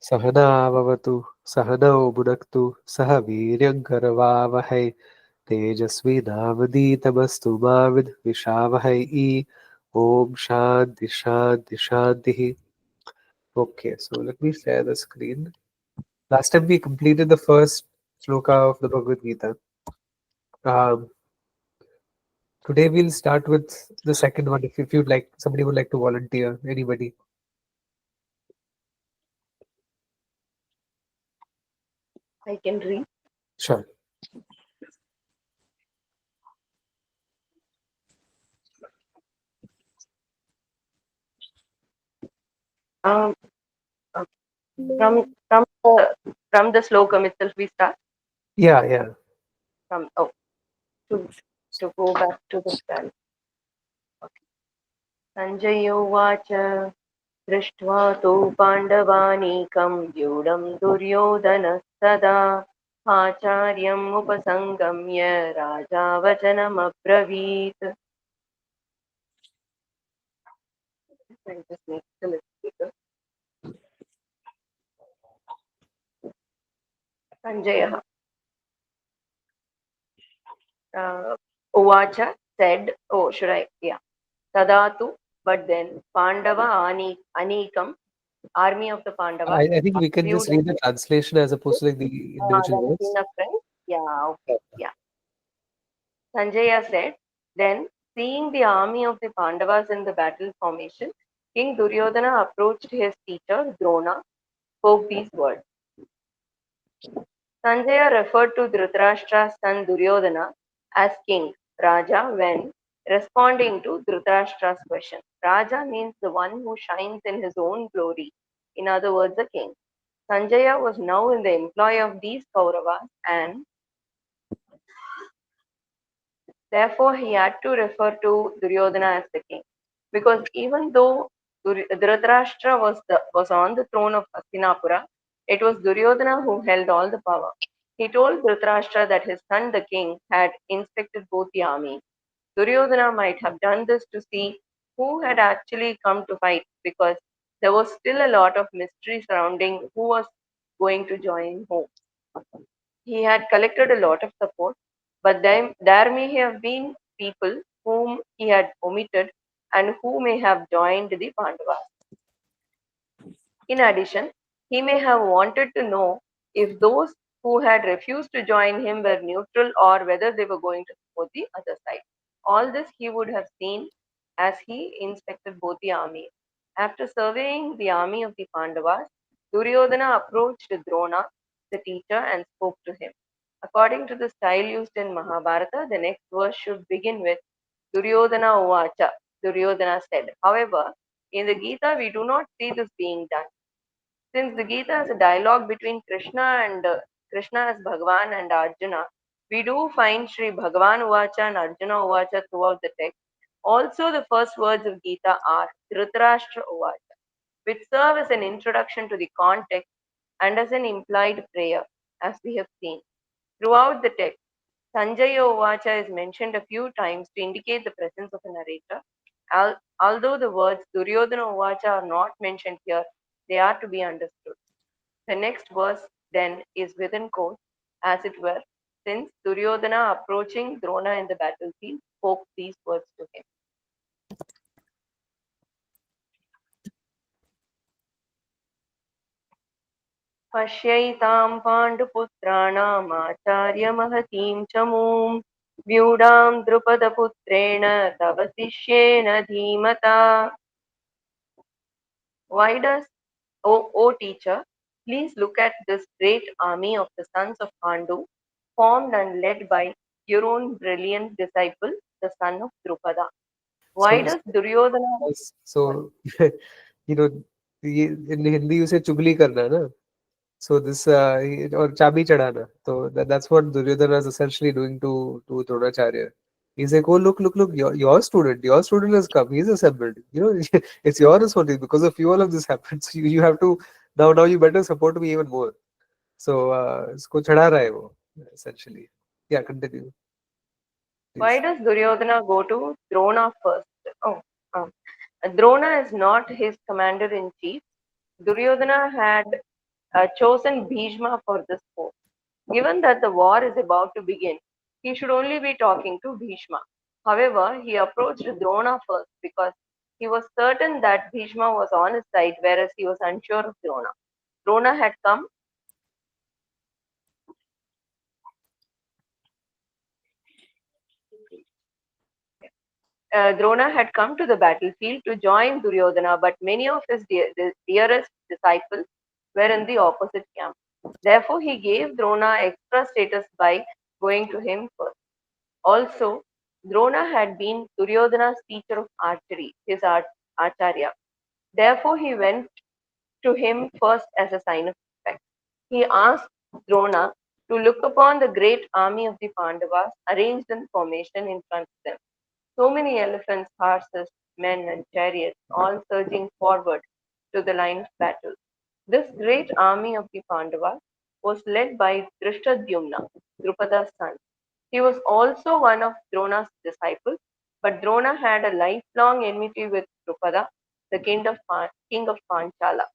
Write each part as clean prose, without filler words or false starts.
सहना भवतु सहनौ भुनक्तु सह वीर्यं करवावहै तेजस्विनावधीतमस्तु मा विद्विषावहै ॐ शान्ति शान्ति शान्तिः. Okay, so let me share the screen. Last time we completed the first shloka of the Bhagavad Gita. Um, Today we'll start with the second one. If you'd like, somebody would like to volunteer. Anybody? I can read. Sure. Um, uh, from the slokam itself we start. Yeah, yeah. From to to go back to the start. Okay. Sanjay Uvacha दृष्ट्वा तु पाण्डवानीकं व्यूढं दुर्योधनस्तदा आचार्यम् उपसङ्गम्य राजा वचनमब्रवीत्. Sanjayः Uvacha said, oh, should I? Yeah. Tadatu, but then Pandava Anikam, army of the Pandavas, I think we can just viewed read the translation as opposed to like the individual them words. in a friend. Yeah, okay. Yeah. Sanjaya said, then seeing the army of the Pandavas in the battle formation, King Duryodhana approached his teacher Drona, spoke these words. Sanjaya referred to Dhritarashtra's son Duryodhana as king, Raja, when responding to Dhritarashtra's question. Raja means the one who shines in his own glory, in other words, the king. Sanjaya was now in the employ of these Kauravas and therefore he had to refer to Duryodhana as the king. Because even though Dhritarashtra was on the throne of Hastinapura, it was Duryodhana who held all the power. He told Dhritarashtra that his son, the king, had inspected both the armies. Duryodhana might have done this to see who had actually come to fight because there was still a lot of mystery surrounding who was going to join whom. He had collected a lot of support, but there may have been people whom he had omitted and who may have joined the Pandavas. In addition, he may have wanted to know if those who had refused to join him were neutral or whether they were going to support the other side. All this he would have seen as he inspected both the armies. After surveying the army of the Pandavas, Duryodhana approached Drona, the teacher, and spoke to him. According to the style used in Mahabharata, the next verse should begin with Duryodhana Uvacha, Duryodhana said. However, in the Gita, we do not see this being done. Since the Gita is a dialogue between Krishna as Bhagavan and Arjuna, we do find Sri Bhagavan Uvacha and Arjuna Uvacha throughout the text. Also, the first words of Gita are Dhritarashtra Uvacha, which serve as an introduction to the context and as an implied prayer, as we have seen. Throughout the text, Sanjaya Uvacha is mentioned a few times to indicate the presence of a narrator. Although the words Duryodhana Uvacha are not mentioned here, they are to be understood. The next verse then is within quotes, as it were, since Duryodhana approaching Drona in the battlefield spoke these words to him. पश्यैतां पाण्डुपुत्राणामाचार्यमहतीं च मूं व्यूढां द्रुपदपुत्रेण तव शिष्येन धीमता. Why does, O teacher, please look at this great army of the sons of Pandu, formed and led by your own brilliant disciple, the son of Drupada. Why So, does Duryodhana? Sorry. so you know, in Hindi you say chugli karna, na? So this or chabi chadana. So that's what Duryodhana is essentially doing to Dronacharya. He's like, oh look, your student has come. He's assembled. It's your responsibility because of you all of this happened. So you have to now you better support me even more. So इसको चढ़ा रहा है वो essentially. Yeah, continue, Why please. does Duryodhana go to Drona first? Oh, Drona is not his commander in chief. Duryodhana had chosen Bhishma for this post. Given that the war is about to begin, he should only be talking to Bhishma. However, he approached Drona first because he was certain that Bhishma was on his side, whereas he was unsure of Drona. Drona had come Drona had come to the battlefield to join Duryodhana, but many of his dearest disciples were in the opposite camp. Therefore, he gave Drona extra status by going to him first. Also, Drona had been Duryodhana's teacher of archery, his acharya. Therefore, he went to him first as a sign of respect. He asked Drona to look upon the great army of the Pandavas arranged in formation in front of them. So many elephants, horses, men, and chariots, all surging forward to the line of battle. This great army of the Pandavas was led by Drishtadyumna, Drupada's son. He was also one of Drona's disciples, but Drona had a lifelong enmity with Drupada, the king of Panchala.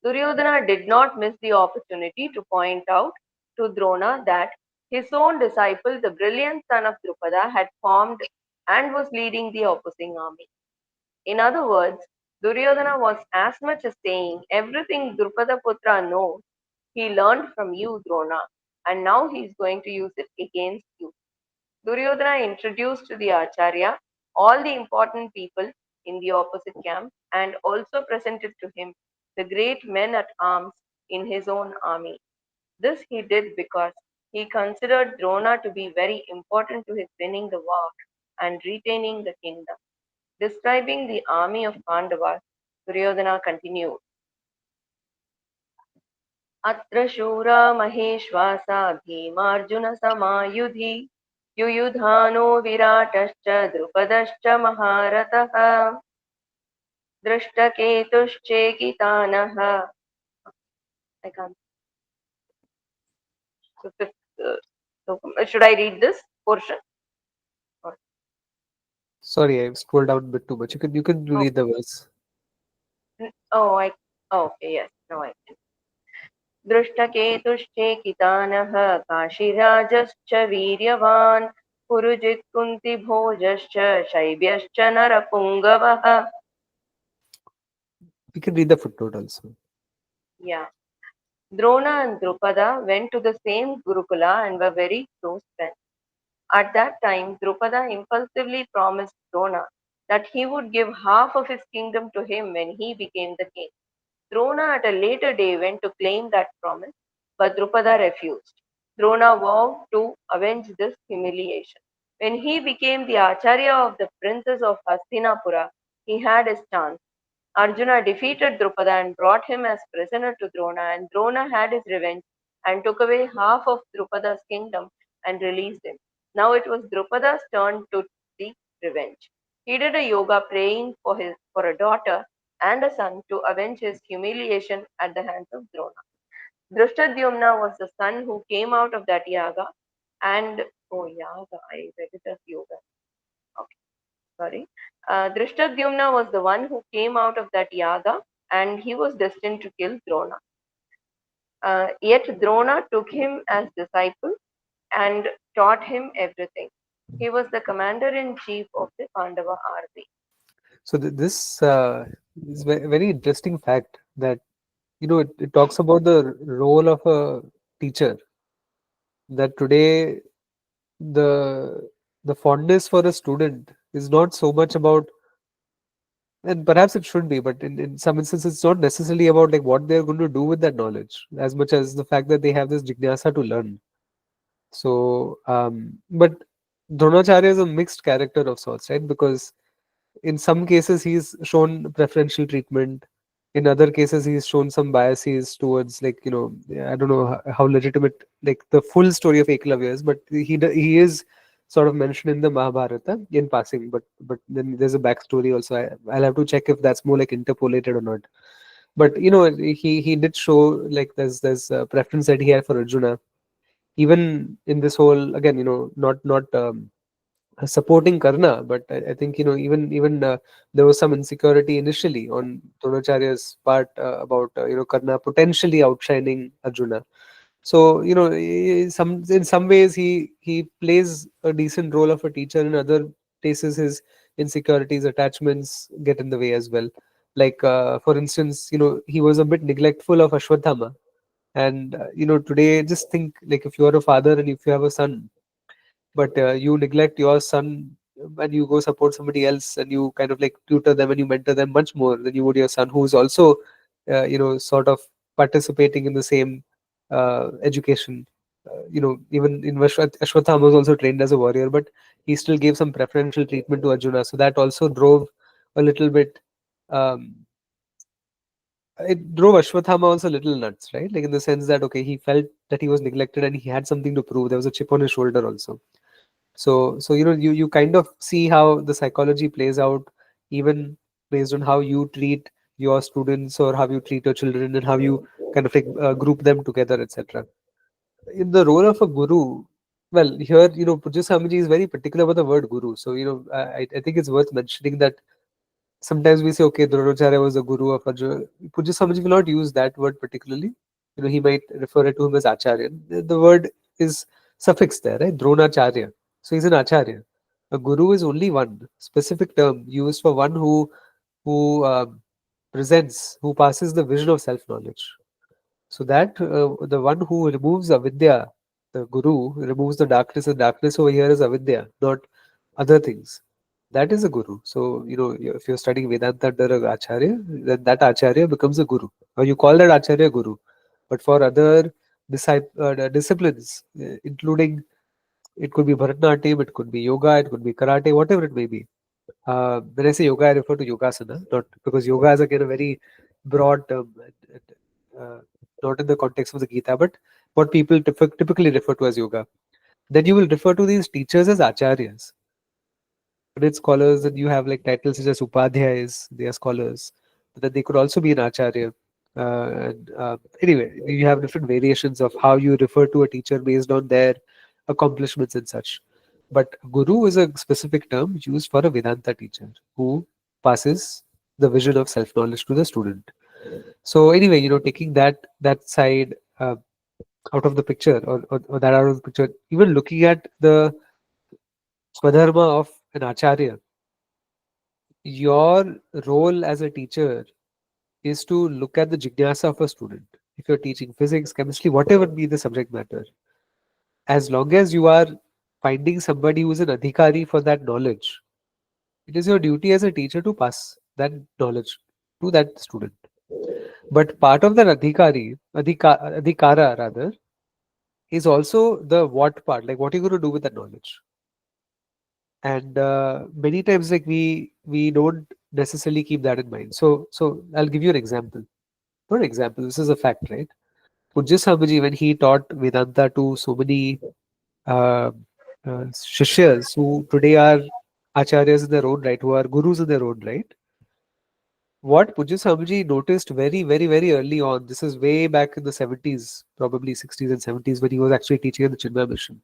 Duryodhana did not miss the opportunity to point out to Drona that his own disciple, the brilliant son of Drupada, had formed and was leading the opposing army. In other words, Duryodhana was as much as saying, everything Drupada Putra knows, he learned from you, Drona, and now he is going to use it against you. Duryodhana introduced to the Acharya all the important people in the opposite camp and also presented to him the great men at arms in his own army. This he did because he considered Drona to be very important to his winning the war and retaining the kingdom. Describing the army of Pandavas, Duryodhana continued. अत्र शूरा महेश्वासा भीमार्जुनसमायुधि युयुधानो विराटश्च द्रुपदश्च महारथः दृष्टकेतुश्चेकितानः I can't. So, should I read this portion? Or- Sorry, I scrolled down a bit too much. You can Oh, read the verse. oh, okay, yes, now I can. दृष्टकेतुश्चेकितानः काशीराजश्च वीर्यवान् पुरुजित्कुन्तिभोजश्च शैब्यश्च नरपुङ्गवः. You can read the footnote also. Yeah. Drona and Drupada went to the same Gurukula and were very close friends. At that time, Drupada impulsively promised Drona that he would give half of his kingdom to him when he became the king. Drona at a later day went to claim that promise, but Drupada refused. Drona vowed to avenge this humiliation. When he became the Acharya of the princes of Hastinapura, he had his chance. Arjuna defeated Drupada and brought him as prisoner to Drona, and Drona had his revenge and took away half of Drupada's kingdom and released him. Now it was Drupada's turn to seek revenge. He did a yoga praying for a daughter and a son to avenge his humiliation at the hands of Drona. Drishtadyumna was the son who came out of that yaga and yaga, I read it as yoga. Okay, sorry. Drishtadyumna was the one who came out of that yaga and he was destined to kill Drona. Yet Drona took him as disciple and taught him everything. He was the commander in chief of the Pandava army. So this is very interesting fact that it talks about the role of a teacher. That today the fondness for a student is not so much about, and perhaps it should be, but in some instances it's not necessarily about like what they're going to do with that knowledge as much as the fact that they have this jignasa to learn. So but Dronacharya is a mixed character of sorts, right? Because in some cases he's shown preferential treatment, in other cases he's shown some biases towards, like, I don't know how legitimate like the full story of Eklavya is, but he is sort of mentioned in the Mahabharata in passing, but then there's a backstory also. I'll have to check if that's more like interpolated or not. But he did show like there's a preference that he had for Arjuna, even in this whole, again, not supporting Karna, but I think even there was some insecurity initially on Dronacharya's part about Karna potentially outshining Arjuna. So in some ways he plays a decent role of a teacher. In other cases, his insecurities, attachments get in the way as well. Like for instance, he was a bit neglectful of Ashwatthama, and today just think like if you are a father and if you have a son, but you neglect your son and you go support somebody else and you kind of like tutor them and you mentor them much more than you would your son who's also sort of participating in the same education. Even in Ashwatthama was also trained as a warrior, but he still gave some preferential treatment to Arjuna, so that also drove a little bit um, it drove Ashwatthama also a little nuts, right? Like in the sense that okay, he felt that he was neglected and he had something to prove. There was a chip on his shoulder also. So you kind of see how the psychology plays out even based on how you treat your students or how you treat your children and how you kind of like group them together, etc. In the role of a guru, well, here Pujya Swamiji is very particular about the word guru. So I think it's worth mentioning that sometimes we say, okay, Dronacharya was the guru of Arjuna. Pujya Swamiji will not use that word particularly. He might refer it to him as Acharya. The word is suffixed there, right? Dronacharya. So he's an Acharya. A guru is only one specific term used for one who presents, who passes the vision of self-knowledge. So that the one who removes avidya, the guru removes the darkness, and darkness over here is avidya, not other things. That is a guru. So if you're studying Vedanta under a acharya, then that acharya becomes a guru, or you call that acharya guru. But for other disciplines, including it could be Bharatanatyam, it could be yoga, it could be karate, whatever it may be. When I say yoga, I refer to yogasana, not because yoga is again a very broad term, uh, not in the context of the Gita, but what people typically refer to as yoga. Then you will refer to these teachers as acharyas. Great scholars, and you have like titles such as upadhyayas, they are scholars, but then they could also be an acharya. Anyway, you have different variations of how you refer to a teacher based on their accomplishments and such. But guru is a specific term used for a Vedanta teacher who passes the vision of self-knowledge to the student. So anyway, taking that side out of the picture, or that out of the picture, even looking at the swadharma of an acharya, your role as a teacher is to look at the jignasa of a student. If you're teaching physics, chemistry, whatever be the subject matter, as long as you are finding somebody who is an adhikari for that knowledge, it is your duty as a teacher to pass that knowledge to that student. But part of that adhikara rather, is also the what part, like what are you going to do with that knowledge. And many times like we don't necessarily keep that in mind. So I'll give you an example. Not an example, this is a fact, right? Pujya Swamiji, when he taught Vedanta to so many uh, shishyas who today are acharyas in their own right, who are gurus in their own right, what Pujya Swamiji noticed very, very, very early on, this is way back in the 70s, probably 60s and 70s, when he was actually teaching in the Chinmaya mission.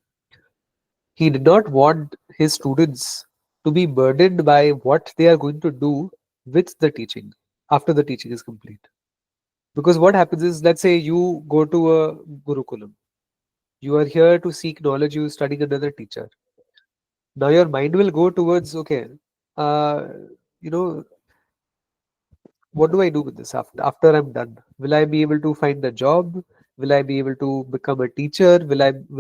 He did not want his students to be burdened by what they are going to do with the teaching after the teaching is complete. Because what happens is, let's say you go to a Gurukulam. You are here to seek knowledge, you are studying another teacher. Now your mind will go towards, okay, uh, you know, what do I do with this after I'm done? Will I be able to find a job? Will I be able to become a teacher? Will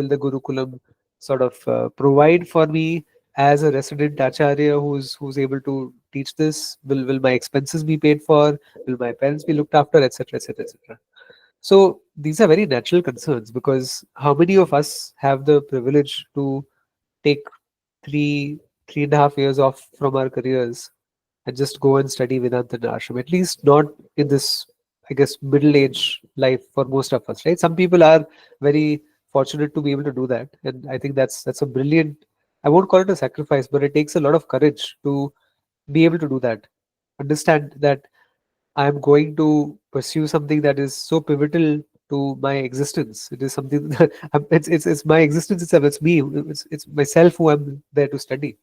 the Gurukulam sort of provide for me as a resident acharya who's able to teach this? Will my expenses be paid for? Will my parents be looked after, etc., etc., etc.? So these are very natural concerns, because how many of us have the privilege to take three, 3.5 years off from our careers and just go and study Vedanta in ashram? At least not in this, I guess, middle age life for most of us, right? Some people are very fortunate to be able to do that, and I think that's a brilliant. I won't call it a sacrifice, but it takes a lot of courage to be able to do that. Understand that I'm going to pursue something that is so pivotal to my existence. It is something that it's my existence itself. It's me. It's myself who I'm there to study.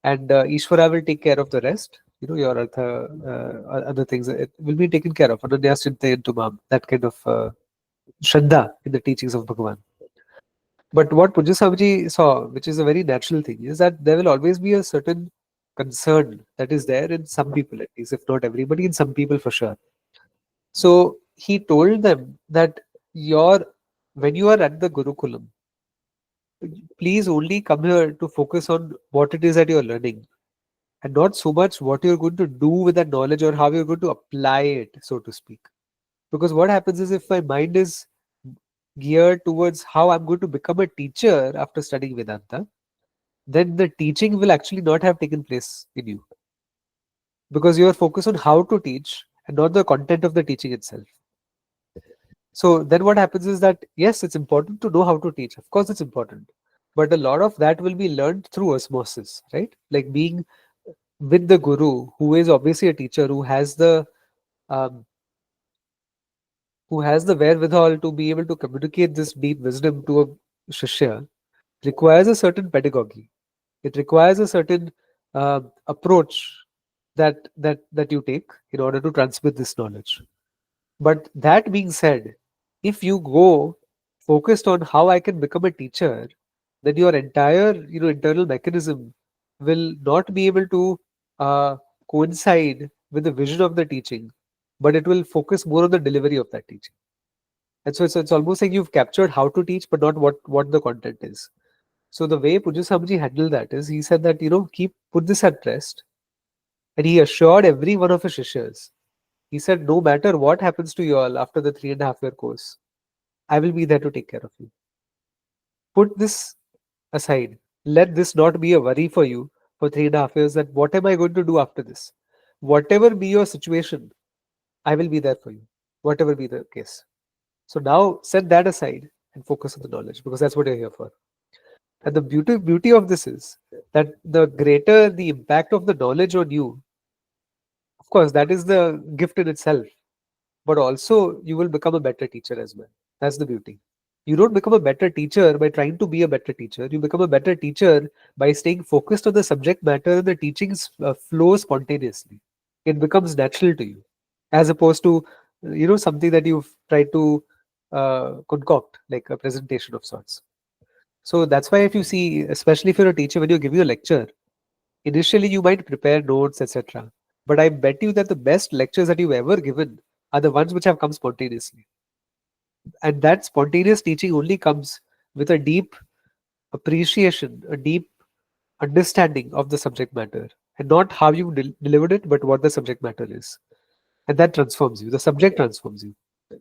And Ishvara will take care of the rest. Your other things, it will be taken care of. Ananyas Chintayantu Mam, that kind of Shraddha in the teachings of Bhagavan. But what Puja Swamiji saw, which is a very natural thing, is that there will always be a certain concern that is there in some people, at least, if not everybody, in some people for sure. So he told them that when you are at the Gurukulam, please only come here to focus on what it is that you're learning, and not so much what you're going to do with that knowledge or how you're going to apply it, so to speak. Because what happens is, if my mind is geared towards how I'm going to become a teacher after studying Vedanta, then the teaching will actually not have taken place in you, because you are focused on how to teach and not the content of the teaching itself. So then what happens is that, yes, it's important to know how to teach. Of course, it's important. But a lot of that will be learned through osmosis, right? Like being with the guru, who is obviously a teacher, um, who has the wherewithal to be able to communicate this deep wisdom to a shishya, requires a certain pedagogy. It requires a certain approach that you take in order to transmit this knowledge. But that being said, if you go focused on how I can become a teacher, then your entire internal mechanism will not be able to uh, coincide with the vision of the teaching, but it will focus more on the delivery of that teaching. And so it's almost like you've captured how to teach, but not what the content is. So the way Puja Swamiji handled that is, he said that, put this at rest, and he assured every one of his shishyas. He said, no matter what happens to you all after the 3.5 year course, I will be there to take care of you. Put this aside. Let this not be a worry for you for 3.5 years, that what am I going to do after this? Whatever be your situation, I will be there for you, whatever be the case. So now set that aside and focus on the knowledge, because that's what you're here for. And the beauty of this is that the greater the impact of the knowledge on you, of course, that is the gift in itself, but also you will become a better teacher as well. That's the beauty. You don't become a better teacher by trying to be a better teacher. You become a better teacher by staying focused on the subject matter, and the teachings flow spontaneously. It becomes natural to you, as opposed to something that you've tried to concoct, like a presentation of sorts. So that's why, if you see, especially if you're a teacher, when you're giving a lecture, initially you might prepare notes, etc. But I bet you that the best lectures that you've ever given are the ones which have come spontaneously. And that spontaneous teaching only comes with a deep appreciation, a deep understanding of the subject matter, and not how you delivered it, but what the subject matter is. And that transforms you. The subject transforms you.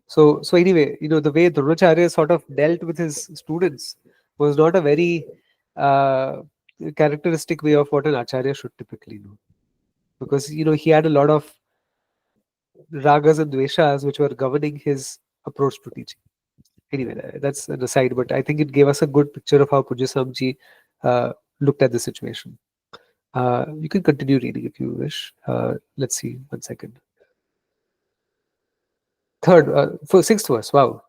So anyway, the way Dronacharya sort of dealt with his students was not a very uh, characteristic way of what an acharya should typically do, because he had a lot of ragas and dveshas which were governing his approach to teaching. Anyway, that's an aside, but I think it gave us a good picture of how Puja Swamiji looked at the situation. You can continue reading if you wish. Let's see, 1 second. Third, for sixth verse. Wow.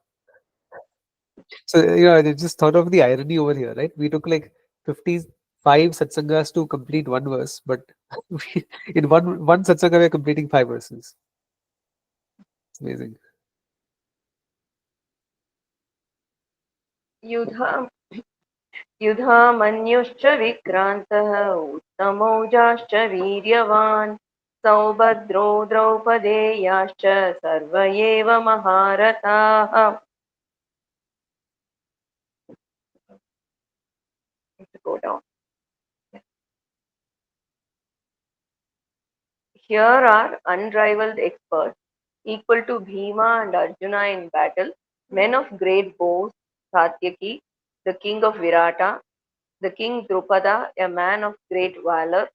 So I just thought of the irony over here, right? We took like 55 satsangas to complete one verse, but in one satsanga we're completing 5 verses. It's amazing. युधा युधामन्युश्च विक्रान्तः उत्तमौजाश्च वीर्यवान् सौभद्रो द्रौपदेयाश्च सर्व एव महारथाः. Go down. Here are unrivaled experts, equal to Bhima and Arjuna in battle, men of great bows, Satyaki, the king of Virata, the king Drupada, a man of great valor,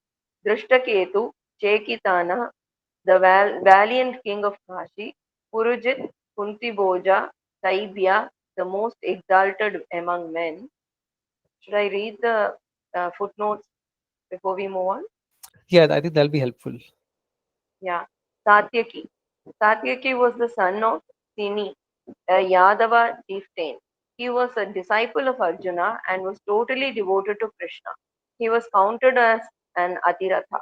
Drishtaketu, Chekitana, the valiant king of Kashi, Purujit, Kuntiboja, Saibya, the most exalted among men. Should I read the footnotes before we move on? Yeah, I think that'll be helpful. Yeah. Satyaki. Satyaki was the son of Sini. a Yadava chieftain. He was a disciple of Arjuna and was totally devoted to Krishna. He was counted as an Atiratha.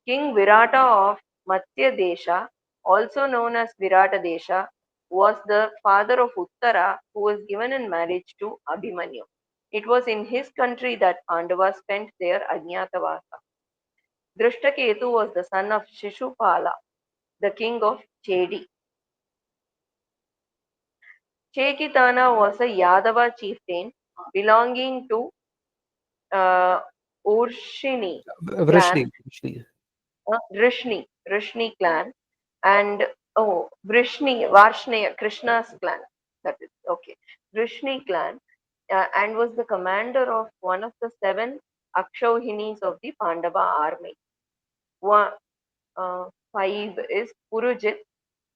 King Virata of Matsya Desha, also known as Virata Desha, was the father of Uttara, who was given in marriage to Abhimanyu. It was in his country that Pandavas spent their Ajnatavasa. Drishtaketu was the son of Shishupala, the king of Chedi. Chekitana was a Yadava chieftain belonging to uh, Urshini clan, Vrishni. Rishni clan, and Varshneya, Krishna's clan. That is okay. Vrishni clan, and was the commander of one of the seven Akshauhinis of the Pandava army. One, five is Purujit,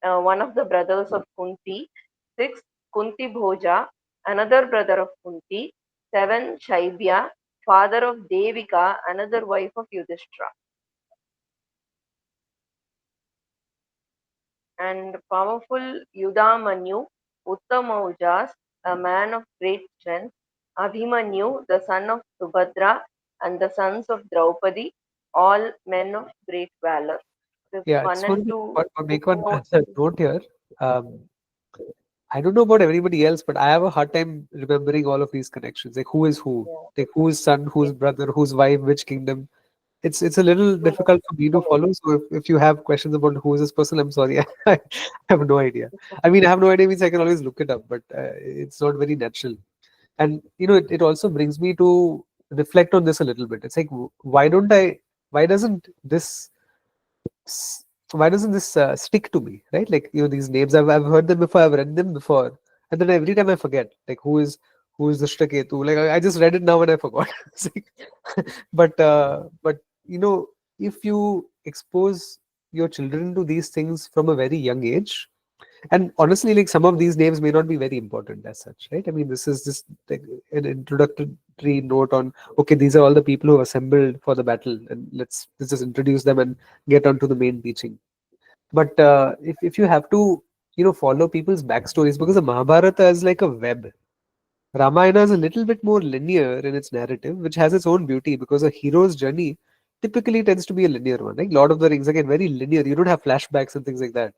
one of the brothers of Kunti. Six, Kunti Bhoja, another brother of Kunti. Seven, Shaibya, father of Devika, another wife of Yudhishthira. And powerful Yudamanyu, Uttamaujas, a man of great strength, Abhimanyu, the son of Subhadra, and the sons of Draupadi, all men of great valor. This Yeah, I one just and want to two make one footnotes. note here. Um, I don't know about everybody else, but I have a hard time remembering all of these connections. Like who is who? Yeah, Like whose son, yeah, whose brother, whose wife, which kingdom. It's a little true. difficult for me to follow. So if you have questions about who is this person, I'm sorry, I have no idea. I mean, I have no idea means I can always look it up, but it's not very natural. And it also brings me to reflect on this a little bit. It's like why don't I? Why doesn't this? Why doesn't this stick to me, right? Like these names, I've heard them before, I've read them before, and then every time I forget, like who is the Shtaketu? Like I just read it now and I forgot. It's like- but if you expose your children to these things from a very young age, and honestly, like some of these names may not be very important as such, right? I mean, this is just like an introductory note on, okay, these are all the people who have assembled for the battle, and let's just introduce them and get on to the main teaching. But if you have to, follow people's backstories, because the Mahabharata is like a web. Ramayana is a little bit more linear in its narrative, which has its own beauty because a hero's journey typically tends to be a linear one. Like Lord of the Rings, again, very linear. You don't have flashbacks and things like that.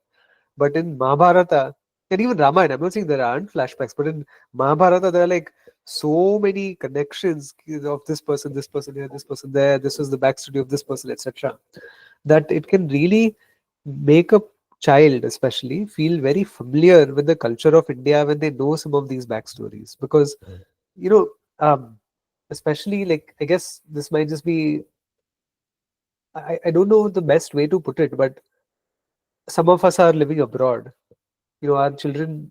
But in Mahabharata and even Ramayana, I'm not saying there aren't flashbacks, but in Mahabharata, there are like so many connections of this person here, this person there, this was the backstory of this person, etc., that it can really make a child, especially, feel very familiar with the culture of India when they know some of these backstories. Because, you know, um, especially like, I guess this might just be, I don't know the best way to put it, but some of us are living abroad. Our children,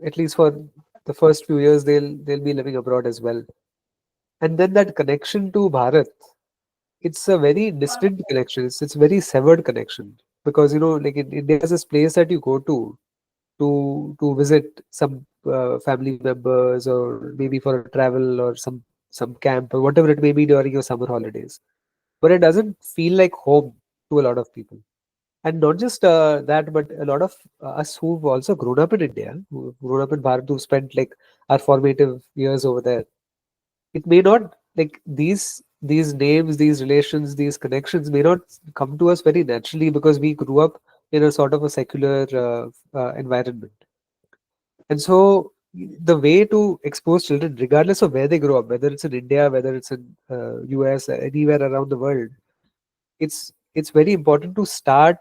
at least for the first few years, they'll be living abroad as well, and then that connection to Bharat, it's a very distant connection. It's a very severed connection, because like India is this place that you go to visit some family members, or maybe for a travel, or some camp, or whatever it may be during your summer holidays, but it doesn't feel like home to a lot of people. And not just that, but a lot of us who've also grown up in India, who've grown up in Bharat, who spent like our formative years over there, it may not, like these names, these relations, these connections may not come to us very naturally, because we grew up in a sort of a secular environment. And so the way to expose children, regardless of where they grow up, whether it's in India, whether it's in US, anywhere around the world, it's very important to start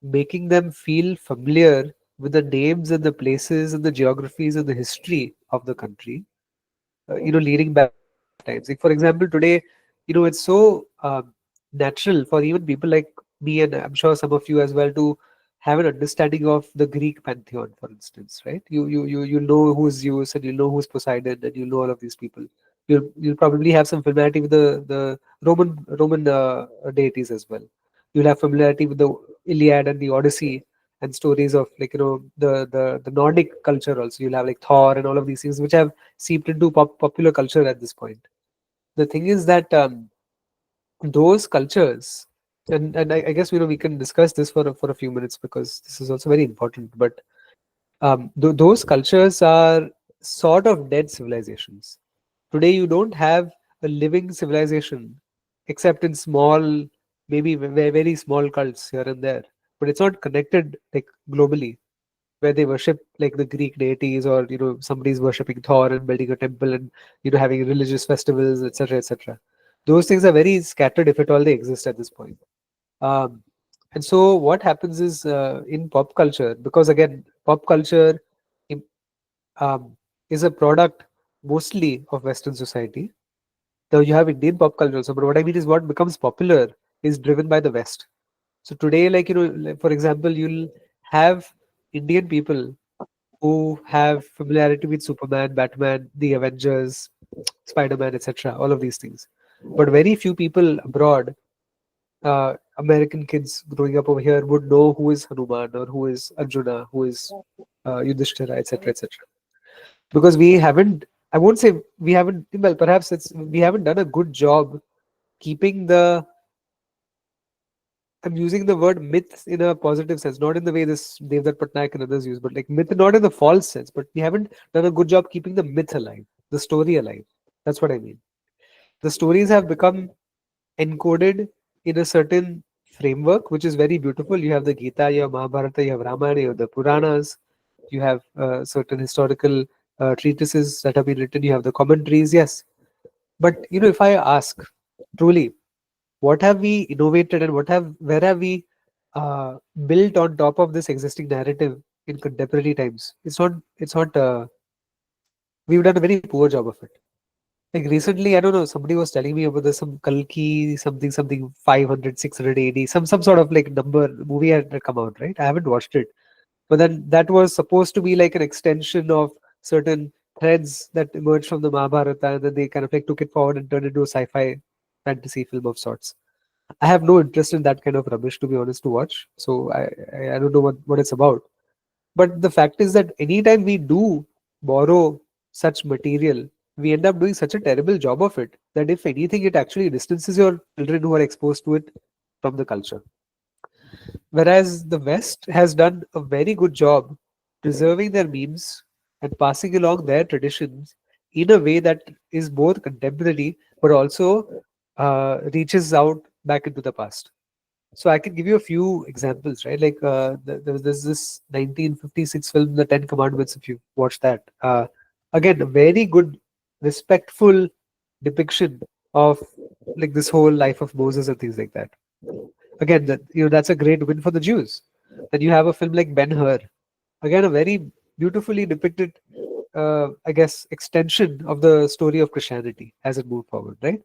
making them feel familiar with the names and the places and the geographies and the history of the country, leading back to ancient times. Like, for example, today, it's so natural for even people like me, and I'm sure some of you as well, to have an understanding of the Greek pantheon, for instance, right? You know who's Zeus, and you know who's Poseidon, and you know all of these people. You'll probably have some familiarity with the Roman deities as well. You'll have familiarity with the Iliad and the Odyssey, and stories of, like, the Nordic culture also. You'll have like Thor and all of these things which have seeped into popular culture at this point. The thing is that those cultures, and I guess we can discuss this for a few minutes, because this is also very important. But Those cultures are sort of dead civilizations. Today, you don't have a living civilization except in small, maybe very small cults here and there. But it's not connected like globally, where they worship like the Greek deities, or somebody's worshipping Thor and building a temple and having religious festivals, etc., etc. Those things are very scattered, if at all they exist at this point. Um, and so, what happens is in pop culture, because again, pop culture im- um, is a product mostly of Western society. Now you have Indian pop culture also, but what I mean is what becomes popular is driven by the West. So today, like like, for example, you'll have Indian people who have familiarity with Superman, Batman, the Avengers, Spider-Man, etc. All of these things, but very few people abroad, American kids growing up over here, would know who is Hanuman or who is Arjuna, who is Yudhishthira, etc., etc. Because we haven't. I won't say we haven't. Well, perhaps it's we haven't done a good job keeping the. I'm using the word myth in a positive sense, not in the way this Devdutt Patnaik and others use, but like myth, not in the false sense. But we haven't done a good job keeping the myth alive, the story alive. That's what I mean. The stories have become encoded in a certain framework, which is very beautiful. You have the Gita, you have Mahabharata, you have Ramayana, you have the Puranas, you have certain historical treatises that have been written, you have the commentaries, yes. But if I ask truly, what have we innovated and where have we built on top of this existing narrative in contemporary times? It's not. We've done a very poor job of it. Like recently, I don't know, somebody was telling me about this some Kalki something 500, 600 AD, some sort of like number movie had come out, right? I haven't watched it. But then that was supposed to be like an extension of certain threads that emerged from the Mahabharata, and then they kind of like took it forward and turned it into a sci-fi fantasy film of sorts. I have no interest in that kind of rubbish, to be honest, to watch. So I don't know what it's about. But the fact is that anytime we do borrow such material, we end up doing such a terrible job of it that if anything, it actually distances your children who are exposed to it from the culture. Whereas the West has done a very good job preserving their memes and passing along their traditions in a way that is both contemporary but also reaches out back into the past. So I can give you a few examples, right? Like there's this 1956 film, The Ten Commandments. If you watch that, again, a very good, respectful depiction of like this whole life of Moses and things like that. Again, that's a great win for the Jews. Then you have a film like Ben Hur, again a very beautifully depicted, I guess, extension of the story of Christianity as it moved forward, right?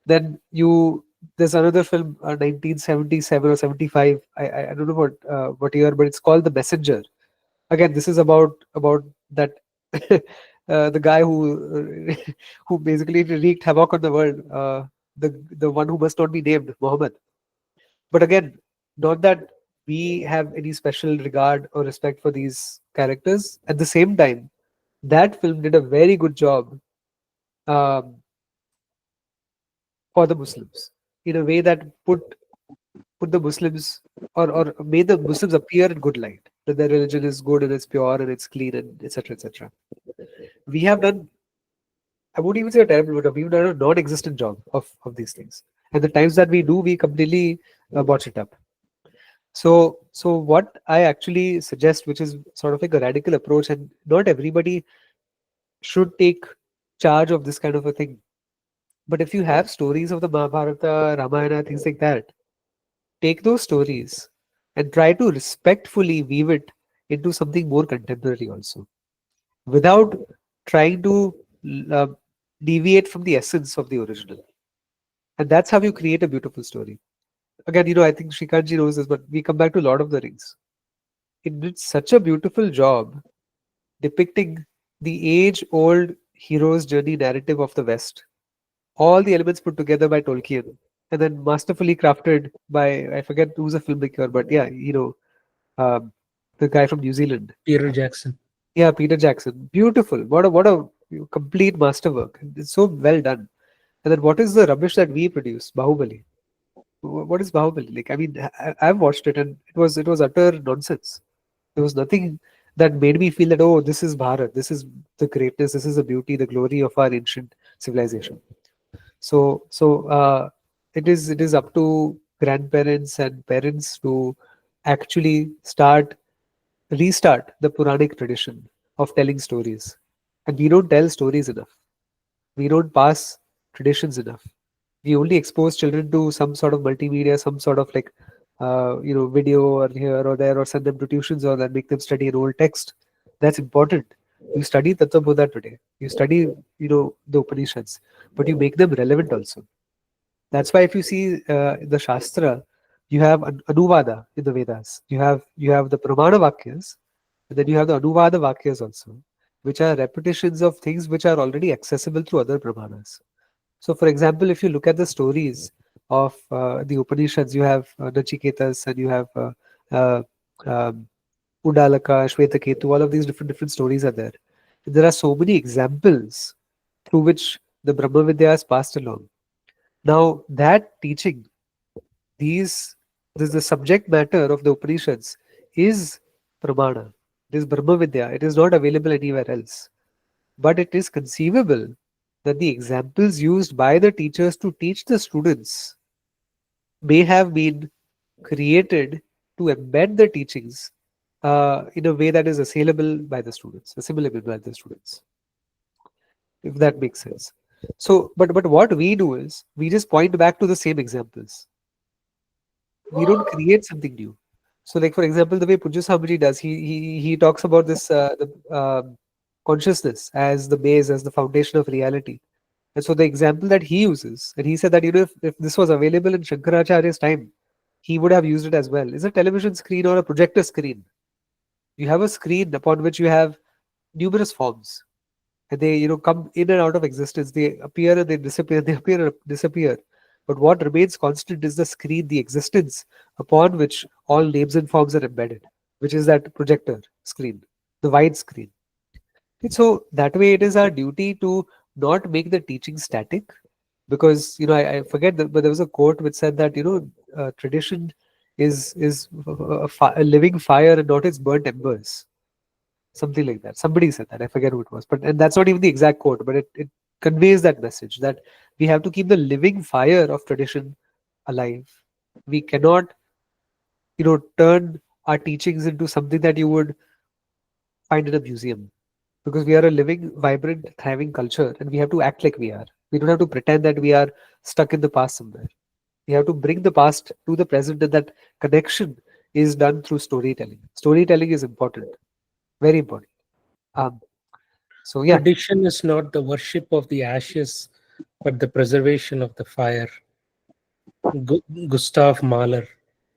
Then there's another film, 1977 or 75. I don't know what year, but it's called The Messenger. Again, this is about that the guy who who basically wreaked havoc on the world. The one who must not be named, Muhammad. But again, not that we have any special regard or respect for these characters. At the same time, that film did a very good job um, for the Muslims in a way that put the Muslims, or made the Muslims appear in good light. That their religion is good and it's pure and it's clean and etc. etc. We have done, I won't even say a terrible job. We've done a non-existent job of these things. And the times that we do, we completely botch it up. So what I actually suggest, which is sort of like a radical approach, and not everybody should take charge of this kind of a thing. But if you have stories of the Mahabharata, Ramayana, things like that, take those stories and try to respectfully weave it into something more contemporary also, without trying to uh, deviate from the essence of the original. And that's how you create a beautiful story. Again, I think Shrikantji knows this, but we come back to Lord of the Rings. It did such a beautiful job depicting the age old hero's journey narrative of the West. All the elements put together by Tolkien and then masterfully crafted by, I forget who's a filmmaker, but yeah, um, the guy from New Zealand. Peter Jackson. Yeah, Peter Jackson. Beautiful. What a complete masterwork. It's so well done. And then what is the rubbish that we produce? Bahubali. What is Bahubali? Like, I mean, I've watched it and it was utter nonsense. There was nothing that made me feel that, oh, this is Bharat, this is the greatness, this is the beauty, the glory of our ancient civilization. So it is up to grandparents and parents to actually restart the Puranic tradition of telling stories. And we don't tell stories enough. We don't pass traditions enough. We only expose children to some sort of multimedia, some sort of like video or here or there, or send them to tuitions or then make them study an old text. That's important. You study Tattva Buddha today. You study, the Upanishads, but you make them relevant also. That's why if you see the Shastra, you have an Anuvada in the Vedas. You have the Pramana Vakyas, and then you have the Anuvada Vakyas also, which are repetitions of things which are already accessible through other Pramanas. So, for example, if you look at the stories of the Upanishads, you have Nachiketas and you have uh, um, Undalaka, Shvetaketu, all of these different stories are there. There are so many examples through which the Brahma Vidya is passed along. Now, that teaching, these this the subject matter of the Upanishads is Pramana. It is Brahma Vidya. It is not available anywhere else. But it is conceivable that the examples used by the teachers to teach the students may have been created to embed the teachings in a way that is assimilable by the students, if that makes sense. So, but what we do is we just point back to the same examples. We don't create something new. So, like for example, the way Pujya Sambhaji does, he talks about this consciousness as the base, as the foundation of reality. And so the example that he uses, and he said that if this was available in Shankaracharya's time, he would have used it as well. Is a television screen or a projector screen. You have a screen upon which you have numerous forms, and they come in and out of existence. They appear and they disappear. They appear and disappear. But what remains constant is the screen, the existence upon which all names and forms are embedded, which is that projector screen, the wide screen. And so that way, it is our duty to not make the teaching static, because I forget that, but there was a quote which said that tradition is a living fire and not its burnt embers, something like that. Somebody said that, I forget who it was, but and that's not even the exact quote, but it conveys that message that we have to keep the living fire of tradition alive. We cannot turn our teachings into something that you would find in a museum, because we are a living, vibrant, thriving culture, and we have to act like we are. We don't have to pretend that we are stuck in the past somewhere. We have to bring the past to the present, and that connection is done through storytelling. Storytelling is important, very important. Um, so yeah, Tradition is not the worship of the ashes, but the preservation of the fire. Gustav Mahler.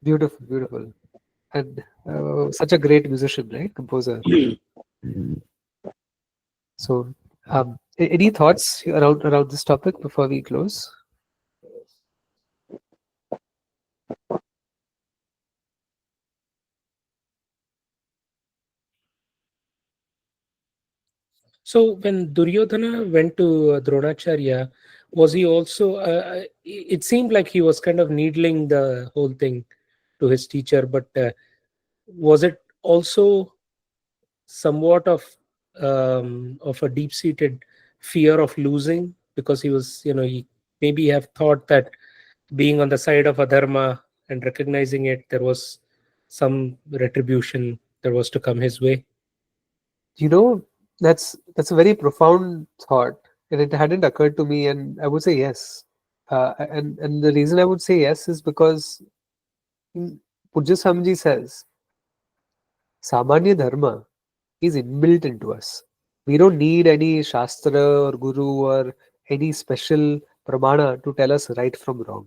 beautiful, beautiful, and such a great musician, right? Composer. So, any thoughts around this topic before we close? So when Duryodhana went to Dronacharya, was he also? It seemed like he was kind of needling the whole thing to his teacher, but was it also somewhat of a deep-seated fear of losing, because he was, he maybe have thought that being on the side of adharma and recognizing it, there was some retribution that was to come his way. You know, that's a very profound thought, and it hadn't occurred to me, and I would say yes. And the reason I would say yes is because Pujya Swamiji says Samanya Dharma is inbuilt into us. We don't need any Shastra or Guru or any special Pramana to tell us right from wrong.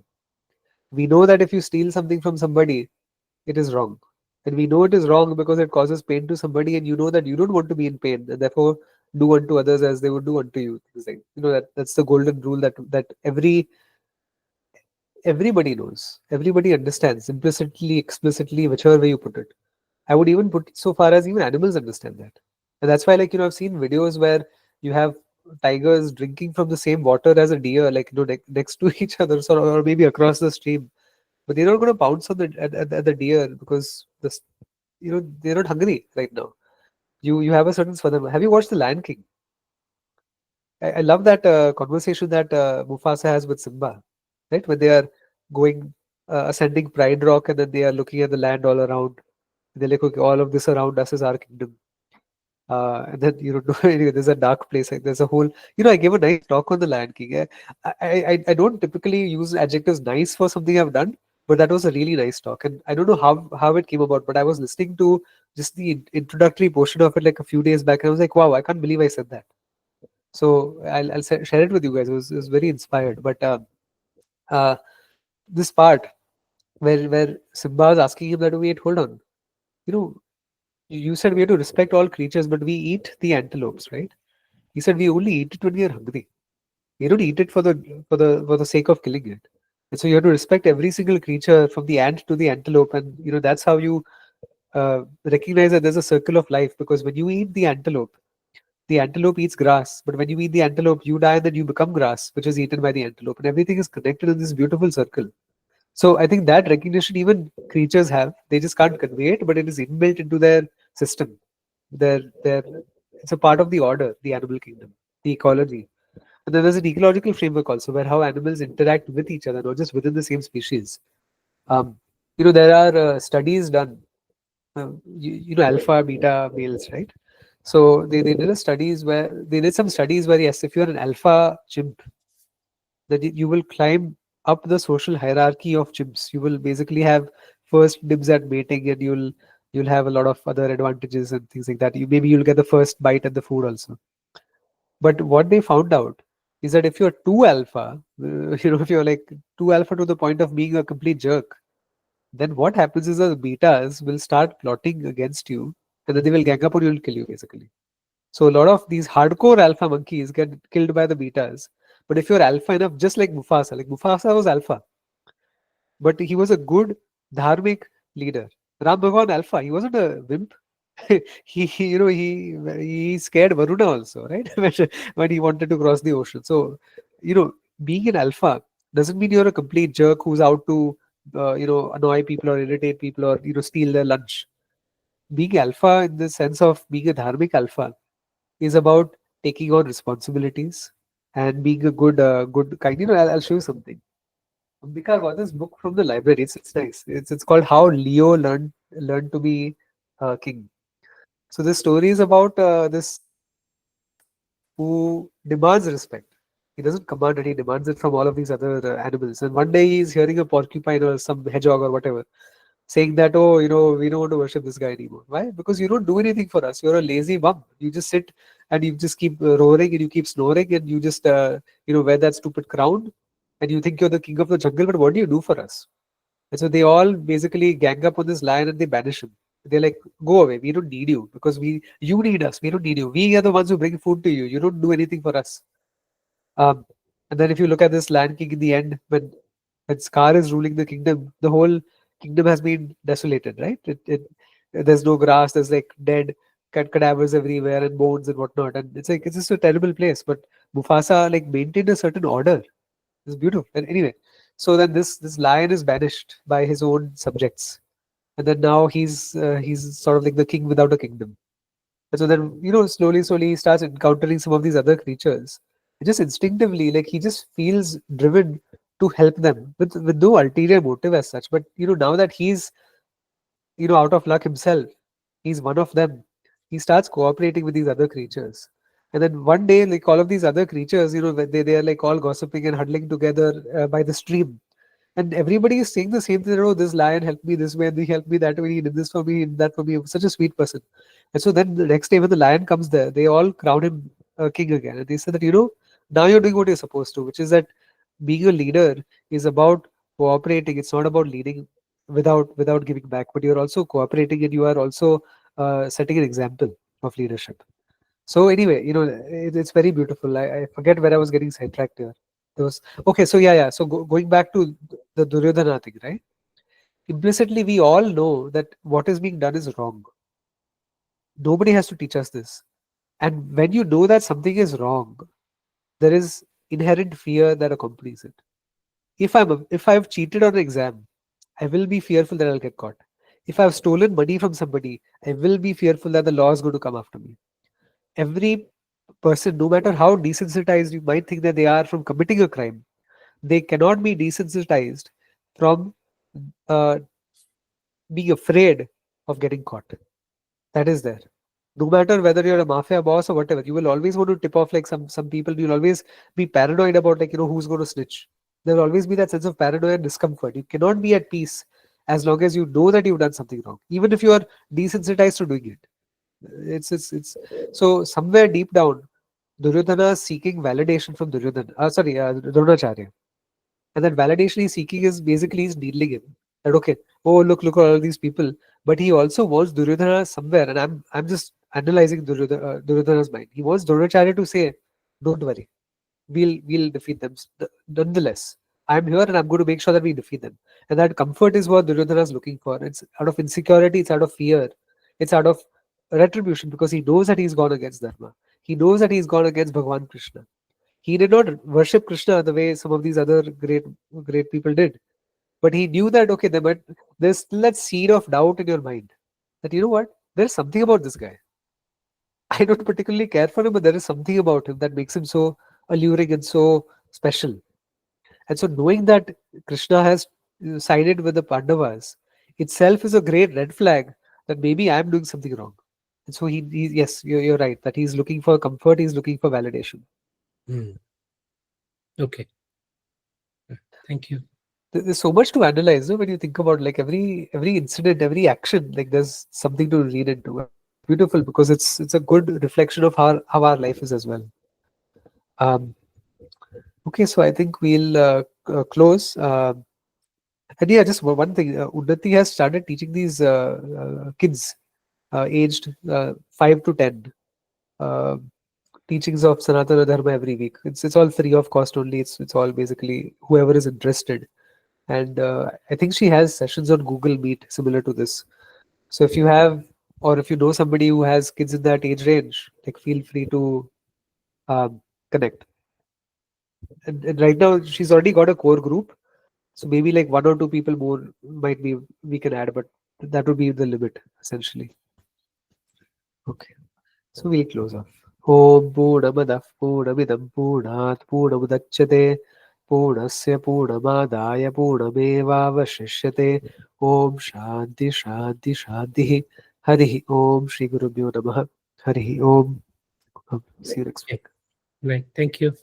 We know that if you steal something from somebody, it is wrong. And we know it is wrong because it causes pain to somebody, and you know that you don't want to be in pain, and therefore do unto others as they would do unto you. Things like, that's the golden rule that everybody knows, everybody understands implicitly, explicitly, whichever way you put it. I would even put it so far as even animals understand that. And that's why, like, I've seen videos where you have tigers drinking from the same water as a deer, like, next to each other, or maybe across the stream. But they're not going to pounce on the deer because they're not hungry right now. You have a certain swadharma. Have you watched The Lion King? I love that conversation that Mufasa has with Simba, right? When they are going ascending Pride Rock, and then they are looking at the land all around. They're like, okay, all of this around us is our kingdom. And then anyway, there's a dark place. Like, there's a whole. I gave a nice talk on the Lion King. I don't typically use adjectives nice for something I've done, but that was a really nice talk. And I don't know how it came about, but I was listening to just the introductory portion of it like a few days back, and I was like, wow, I can't believe I said that. So I'll share it with you guys. It was very inspired. But uh, this part where Simba is asking him that, wait, hold on. You know, you said we have to respect all creatures, but we eat the antelopes, right? He said we only eat it when we are hungry. We don't eat it for the sake of killing it. And so you have to respect every single creature from the ant to the antelope, and that's how you recognize that there's a circle of life. Because when you eat the antelope eats grass, but when you eat the antelope, you die and then you become grass, which is eaten by the antelope, and everything is connected in this beautiful circle. So I think that recognition even creatures have. They just can't convey it, but it is inbuilt into their system. Their It's a part of the order, the animal kingdom, the ecology. And then there's an ecological framework also, where how animals interact with each other, not just within the same species. Um, there are studies done. Alpha, beta males, right? So they did some studies where, yes, if you're an alpha chimp, that you will climb up the social hierarchy of chimps. You will basically have first dibs at mating, and you'll have a lot of other advantages and things like that. You'll get the first bite at the food also. But what they found out is that if you're too alpha, if you're like too alpha to the point of being a complete jerk, then what happens is the betas will start plotting against you, and then they will gang up on you and kill you basically. So a lot of these hardcore alpha monkeys get killed by the betas. But if you're alpha enough, just like Mufasa was alpha, but he was a good dharmic leader. Ram Bhagwan alpha, he wasn't a wimp. He scared Varuna also, right? when he wanted to cross the ocean. So, being an alpha doesn't mean you're a complete jerk who's out to, annoy people or irritate people or steal their lunch. Being alpha in the sense of being a dharmic alpha is about taking on responsibilities and being a good kind. I'll show you something. Ambika, I got this book from the library. It's nice. It's called How Leo Learned to Be King. So this story is about this who demands respect. He doesn't command it; he demands it from all of these other animals. And one day he's hearing a porcupine or some hedgehog or whatever saying that, oh, we don't want to worship this guy anymore. Why? Because you don't do anything for us. You're a lazy bum. You just sit and you just keep roaring and you keep snoring and you just wear that stupid crown and you think you're the king of the jungle. But what do you do for us? And so they all basically gang up on this lion and they banish him. They're like, go away. We don't need you because you need us. We don't need you. We are the ones who bring food to you. You don't do anything for us. Um, and then if you look at this Lion King in the end, when Scar is ruling the kingdom, the whole kingdom has been desolated, right? There's no grass. There's like dead cadavers everywhere and bones and whatnot. And it's like it's just a terrible place. But Mufasa like maintained a certain order. It's beautiful. And anyway, so then this lion is banished by his own subjects, and then now he's sort of like the king without a kingdom. And so then slowly he starts encountering some of these other creatures. Just instinctively, like he just feels driven to help them with no ulterior motive as such. But now that he's out of luck himself, he's one of them. He starts cooperating with these other creatures. And then one day, like all of these other creatures, when they are like all gossiping and huddling together by the stream. And everybody is saying the same thing. Oh, this lion helped me this way, and he helped me that way. He did this for me, he did that for me. Such a sweet person. And so then the next day, when the lion comes there, they all crown him king again. And they say that, now you're doing what you're supposed to, which is that being a leader is about cooperating. It's not about leading without giving back, but you're also cooperating and you are also setting an example of leadership. So anyway, it's very beautiful. I forget where I was getting sidetracked here. There was okay. So yeah. So going back to the Duryodhana thing, right? Implicitly, we all know that what is being done is wrong. Nobody has to teach us this. And when you know that something is wrong, there is inherent fear that accompanies it. If I've cheated on an exam, I will be fearful that I'll get caught. If I've stolen money from somebody, I will be fearful that the law is going to come after me. Every person, no matter how desensitized you might think that they are from committing a crime, they cannot be desensitized from uh, being afraid of getting caught. That is there. No matter whether you're a mafia boss or whatever, you will always want to tip off like some people. You'll always be paranoid about like who's going to snitch. There will always be that sense of paranoia and discomfort. You cannot be at peace as long as you know that you've done something wrong, even if you are desensitized to doing it. It's so somewhere deep down, Duryodhana is seeking validation from Dronacharya. And that validation he's seeking is basically he's needling him. That okay, oh look at all these people. But he also wants Duryodhana somewhere, and I'm just analyzing Duryodhana's mind. He wants Dronacharya to say, "Don't worry, we'll defeat them. Nonetheless, I'm here and I'm going to make sure that we defeat them." And that comfort is what Duryodhana is looking for. It's out of insecurity, it's out of fear, it's out of retribution because he knows that he's gone against Dharma. He knows that he's gone against Bhagwan Krishna. He did not worship Krishna the way some of these other great people did. But he knew that okay, there's still that seed of doubt in your mind that there's something about this guy. I don't particularly care for him, but there is something about him that makes him so alluring and so special. And so knowing that Krishna has sided with the Pandavas itself is a great red flag that maybe I'm doing something wrong. And so yes, you're right that he's looking for comfort, he's looking for validation. Okay. Thank you. There's so much to analyze, when you think about like every incident, every action, like there's something to read into. It's beautiful because it's a good reflection of how our life is as well. Okay, so I think we'll close. And yeah, just one thing. Unnati has started teaching these kids aged 5 to 10 uh, teachings of Sanatana Dharma every week. It's all free of cost only. It's all basically whoever is interested. And I think she has sessions on Google Meet similar to this. So if you have, or if you know somebody who has kids in that age range, like feel free to connect. And right now she's already got a core group. So maybe like 1 or 2 people more might be we can add, but that would be the limit essentially. Okay. So we'll close off. Om Purnamadah Purnamidam Purnat Purnamudachyate Purnasya Purnamadaya Purnamevavashishyate Om Shanti Shanti Shanti Hari Om Shri Gurubhyo Namaha Hari Om. See you next week. Right. Thank you.